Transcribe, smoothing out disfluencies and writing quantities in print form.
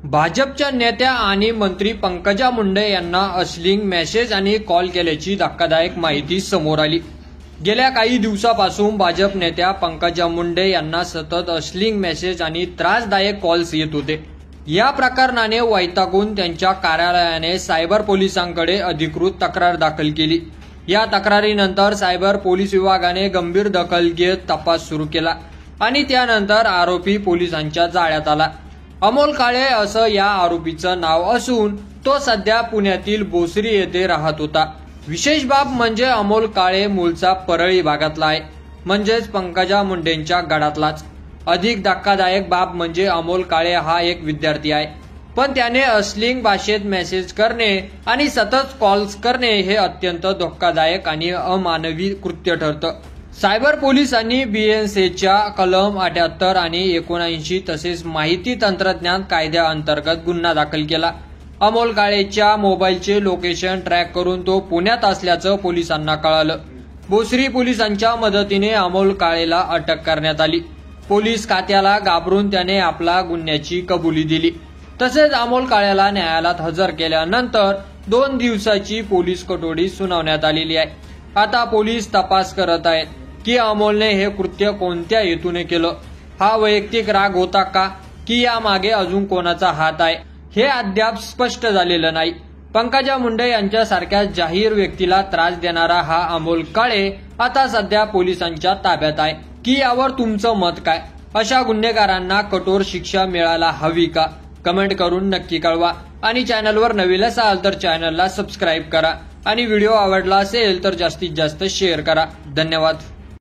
भाजपच्या नेत्या आणि मंत्री पंकजा मुंडे यांना असलिंग मेसेज आणि कॉल केल्याची धक्कादायक माहिती समोर आली। गेल्या काही दिवसापासून भाजप नेत्या पंकजा मुंडे यांना सतत असलिंग मेसेज आणि त्रासदायक कॉल्स येत होते। या प्रकरणाने वैतागून त्यांच्या कार्यालयाने सायबर पोलिसांकडे अधिकृत तक्रार दाखल केली। या तक्रारीनंतर सायबर पोलीस विभागाने गंभीर दखल घेत तपास सुरू केला आणि त्यानंतर आरोपी पोलिसांच्या जाळ्यात आला। अमोल काळे असं या आरोपीचं नाव असून तो सध्या पुण्यातील भोसरी येथे राहत होता। विशेष बाब म्हणजे अमोल काळे मूळचा परळी भागातला आहे, म्हणजेच पंकजा मुंडेंच्या गडातलाच। अधिक धक्कादायक बाब म्हणजे अमोल काळे हा एक विद्यार्थी आहे, पण त्याने असलिंग भाषेत मेसेज करणे आणि सतत कॉल्स करणे हे अत्यंत धोकादायक आणि अमानवी कृत्य ठरतं। सायबर पोलिसांनी BNCच्या कलम 78 आणि 79 तसेच माहिती तंत्रज्ञान कायद्याअंतर्गत गुन्हा दाखल केला। अमोल काळेच्या मोबाईलचे लोकेशन ट्रॅक करून तो पुण्यात असल्याचं पोलिसांना कळालं। भोसरी पोलिसांच्या मदतीने अमोल काळेला अटक करण्यात आली। पोलीस खात्याला घाबरून त्याने आपला गुन्ह्याची कबुली दिली। तसेच अमोल काळेला न्यायालयात हजर केल्यानंतर 2 दिवसाची पोलीस कोठडी सुनावण्यात आलेली आहे। आता पोलीस तपास करत आहेत की अमोलने हे कृत्य कोणत्या हेतूने केलं। हा वैयक्तिक राग होता का की यामागे अजून कोणाचा हात आहे हे अद्याप स्पष्ट झालेलं नाही। पंकजा मुंडे यांच्यासारख्या जाहीर व्यक्तीला त्रास देणारा हा अमोल काळे आता सध्या पोलिसांच्या ताब्यात आहे की यावर तुमचं मत काय? अशा गुन्हेगारांना कठोर शिक्षा मिळायला हवी का? कमेंट करून नक्की कळवा आणि चॅनलवर नवीन असाल तर चॅनलला सबस्क्राईब करा आणि व्हिडिओ आवडला असेल तर जास्तीत जास्त शेअर करा। धन्यवाद।